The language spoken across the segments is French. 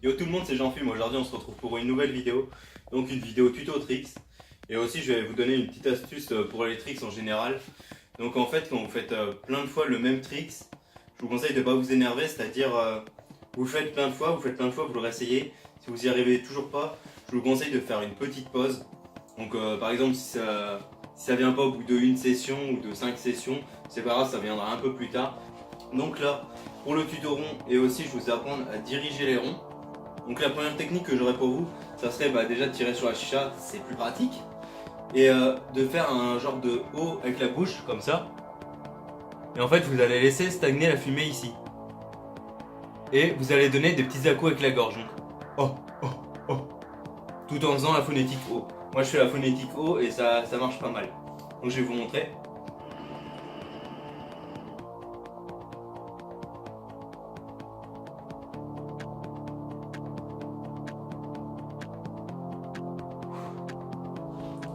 Yo tout le monde, c'est Jean-Film. Aujourd'hui, on se retrouve pour une nouvelle vidéo. Donc, une vidéo tuto tricks. Et aussi, je vais vous donner une petite astuce pour les tricks en général. Donc, en fait, quand vous faites plein de fois le même tricks, je vous conseille de ne pas vous énerver. C'est-à-dire, vous le faites plein de fois, vous le réessayez. Si vous n'y arrivez toujours pas, je vous conseille de faire une petite pause. Donc, par exemple, si ça vient pas au bout d'une session ou de 5 sessions, c'est pas grave, ça viendra un peu plus tard. Donc là, pour le tuto rond, et aussi, je vous apprendre à diriger les ronds. Donc la première technique que j'aurais pour vous, ça serait déjà de tirer sur la chicha, c'est plus pratique. Et de faire un genre de O avec la bouche, comme ça. Et en fait, vous allez laisser stagner la fumée ici. Et vous allez donner des petits à-coups avec la gorge. Donc, oh, oh, oh. Tout en faisant la phonétique O. Moi, je fais la phonétique O et ça marche pas mal. Donc je vais vous montrer.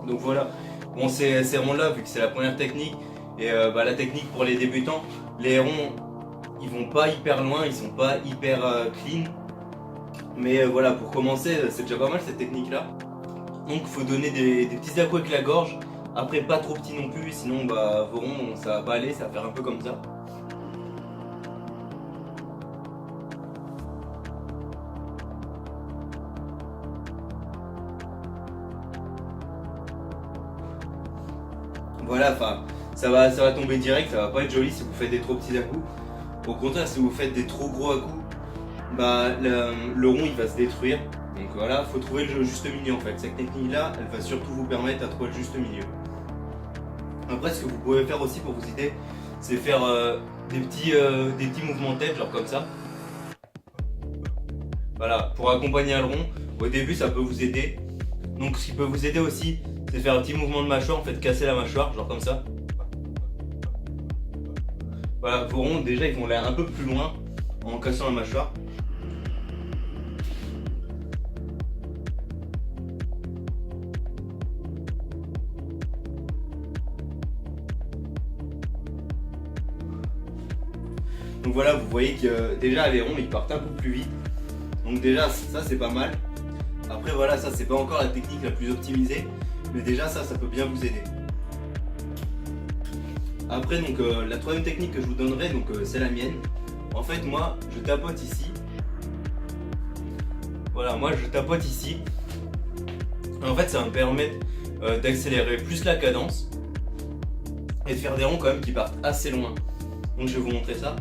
Donc voilà, bon ces ronds là, vu que c'est la première technique, et la technique pour les débutants, les ronds ils vont pas hyper loin, ils sont pas hyper clean, mais voilà, pour commencer c'est déjà pas mal cette technique là. Donc il faut donner des petits à-coups avec la gorge, après pas trop petits non plus, sinon vos ronds ça va pas aller, ça va faire un peu comme ça. Voilà, enfin ça va tomber direct, ça va pas être joli si vous faites des trop petits à-coups. Au contraire, si vous faites des trop gros à-coups, le rond il va se détruire. Donc voilà, faut trouver le juste milieu en fait. Cette technique là, elle va surtout vous permettre à trouver le juste milieu. Après, ce que vous pouvez faire aussi pour vous aider, c'est faire des petits mouvements de tête, genre comme ça. Voilà, pour accompagner le rond. Au début, ça peut vous aider. Donc ce qui peut vous aider aussi, c'est faire un petit mouvement de mâchoire, en fait casser la mâchoire, genre comme ça. Voilà, vos ronds déjà ils vont aller un peu plus loin en cassant la mâchoire. Donc voilà, vous voyez que déjà les ronds ils partent un peu plus vite. Donc déjà ça c'est pas mal. Après voilà, ça c'est pas encore la technique la plus optimisée, mais déjà ça peut bien vous aider. Après donc la troisième technique que je vous donnerai, donc c'est la mienne. En fait moi je tapote ici. Voilà, moi je tapote ici. En fait ça va me permettre d'accélérer plus la cadence et de faire des ronds quand même qui partent assez loin. Donc je vais vous montrer ça.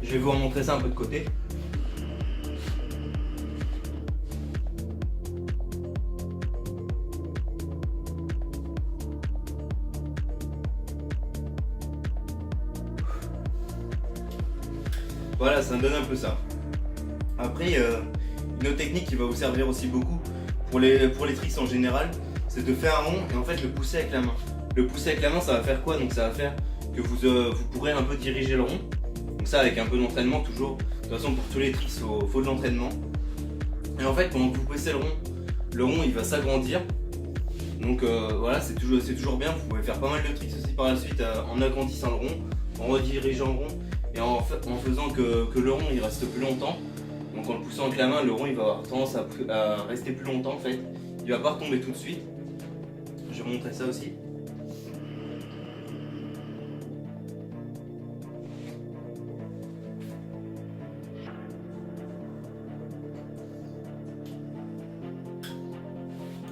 Je vais vous remontrer ça un peu de côté. Voilà, ça me donne un peu ça. Après, une autre technique qui va vous servir aussi beaucoup pour les tricks en général, c'est de faire un rond et en fait le pousser avec la main. Le pousser avec la main, ça va faire quoi? Donc ça va faire que vous pourrez un peu diriger le rond. Donc ça avec un peu d'entraînement toujours. De toute façon pour tous les tricks, il faut de l'entraînement. Et en fait pendant que vous poussez le rond il va s'agrandir. Donc voilà, c'est toujours bien. Vous pouvez faire pas mal de tricks aussi par la suite en agrandissant le rond, en redirigeant le rond et en faisant que le rond il reste plus longtemps. Donc en le poussant avec la main, le rond il va avoir tendance à rester plus longtemps en fait. Il va pas retomber tout de suite. Je vais vous montrer ça aussi.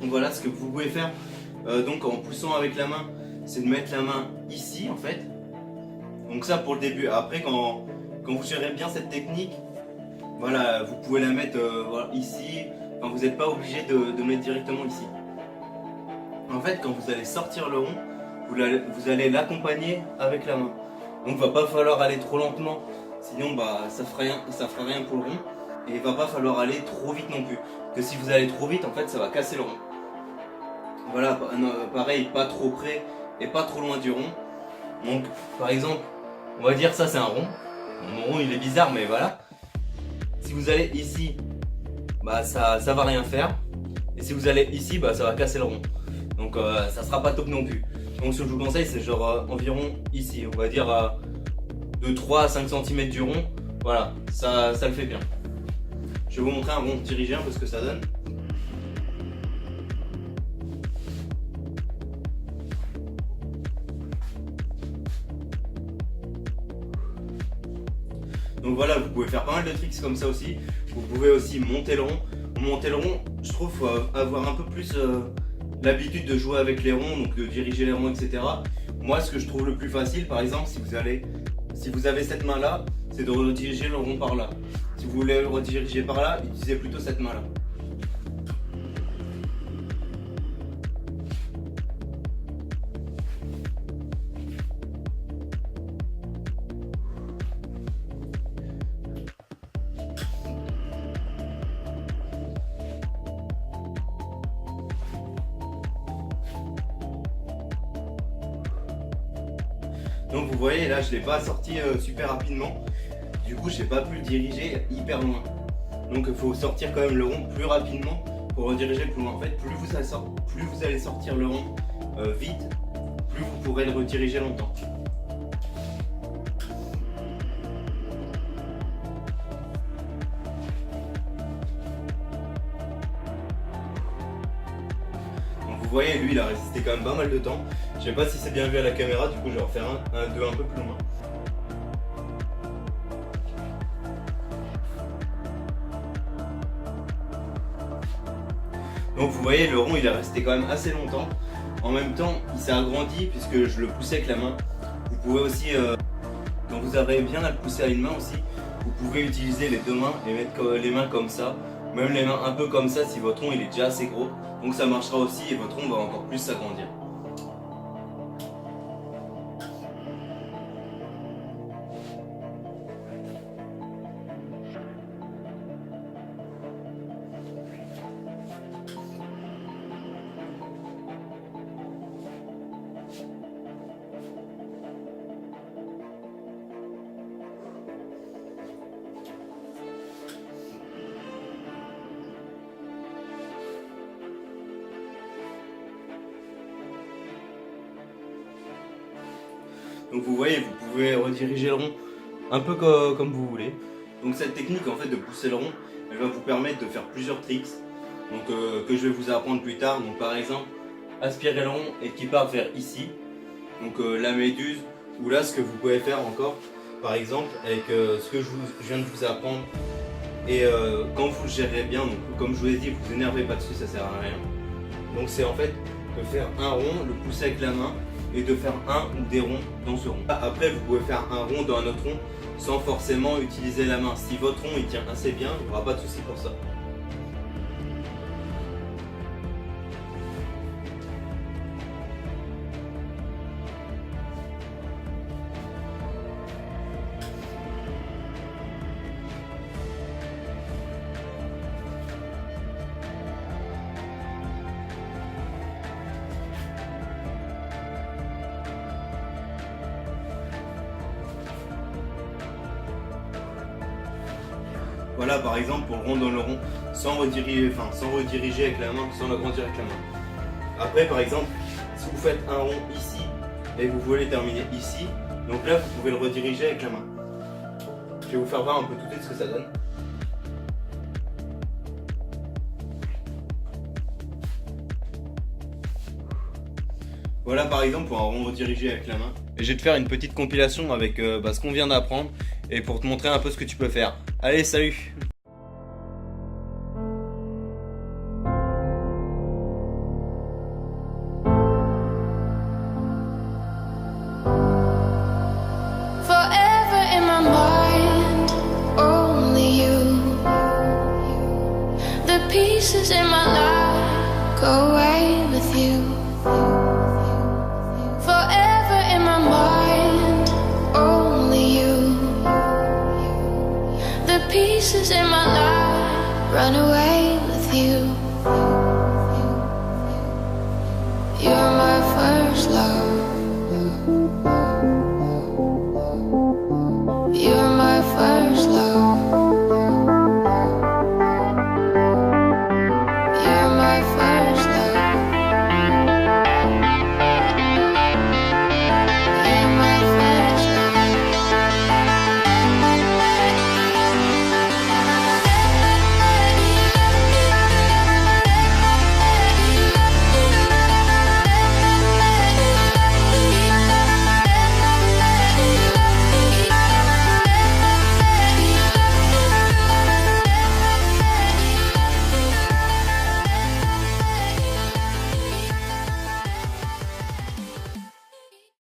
Donc voilà ce que vous pouvez faire donc en poussant avec la main, c'est de mettre la main ici en fait. Donc ça pour le début. Après quand vous gérez bien cette technique, voilà, vous pouvez la mettre voilà, ici. Enfin, vous n'êtes pas obligé de mettre directement ici. En fait quand vous allez sortir le rond, vous allez l'accompagner avec la main. Donc il va pas falloir aller trop lentement, sinon ça fera rien pour le rond. Et il va pas falloir aller trop vite non plus. Que si vous allez trop vite, en fait ça va casser le rond. Voilà, pareil, pas trop près et pas trop loin du rond. Donc par exemple, on va dire ça c'est un rond. Mon rond il est bizarre mais voilà. Si vous allez ici, bah ça va rien faire. Et si vous allez ici, bah ça va casser le rond. Donc ça sera pas top non plus. Donc ce que je vous conseille, c'est genre environ ici, on va dire de 3 à 5 cm du rond. Voilà, ça le fait bien. Je vais vous montrer un rond dirigé un peu ce que ça donne. Donc voilà, vous pouvez faire pas mal de tricks comme ça aussi. Vous pouvez aussi monter le rond. Monter le rond, je trouve faut avoir un peu plus l'habitude de jouer avec les ronds, donc de diriger les ronds, etc. Moi, ce que je trouve le plus facile, par exemple, si vous avez cette main là, c'est de rediriger le rond par là. Si vous voulez le rediriger par là, utilisez plutôt cette main là. Donc vous voyez là, je ne l'ai pas sorti super rapidement. Du coup, je n'ai pas pu le diriger hyper loin. Donc il faut sortir quand même le rond plus rapidement pour rediriger plus loin. En fait, plus vous allez sortir le rond vite, plus vous pourrez le rediriger longtemps. Vous voyez, lui il a résisté quand même pas mal de temps. Je sais pas si c'est bien vu à la caméra, du coup je vais refaire un 2 un peu plus loin. Donc vous voyez, le rond il est resté quand même assez longtemps. En même temps, il s'est agrandi puisque je le poussais avec la main. Vous pouvez aussi, quand vous avez bien à le pousser à une main aussi, vous pouvez utiliser les deux mains et mettre les mains comme ça. Même les mains un peu comme ça si votre rond il est déjà assez gros. Donc ça marchera aussi et votre rond va encore plus s'agrandir. Donc vous voyez, vous pouvez rediriger le rond un peu comme vous voulez. Donc cette technique en fait de pousser le rond, elle va vous permettre de faire plusieurs tricks donc, que je vais vous apprendre plus tard. Donc par exemple, aspirer le rond et qui part vers ici. Donc la méduse, ou là ce que vous pouvez faire encore, par exemple avec ce que je viens de vous apprendre. Et quand vous le gérez bien, donc comme je vous ai dit, vous énervez pas dessus, ça sert à rien. Donc c'est en fait de faire un rond, le pousser avec la main et de faire un ou des ronds dans ce rond. Après vous pouvez faire un rond dans un autre rond sans forcément utiliser la main. Si votre rond il tient assez bien, il n'y aura pas de souci pour ça. Voilà par exemple pour le rond dans le rond sans rediriger avec la main, sans l'agrandir avec la main. Après par exemple, si vous faites un rond ici et que vous voulez terminer ici, donc là vous pouvez le rediriger avec la main. Je vais vous faire voir un peu tout de suite ce que ça donne. Voilà par exemple pour un rond redirigé avec la main. Et je vais te faire une petite compilation avec ce qu'on vient d'apprendre et pour te montrer un peu ce que tu peux faire. Allez, salut! Forever in my mind, only you. The pieces in my life go away with you. Forever in my mind, only you. The pieces in my life run away with you. You're my first love.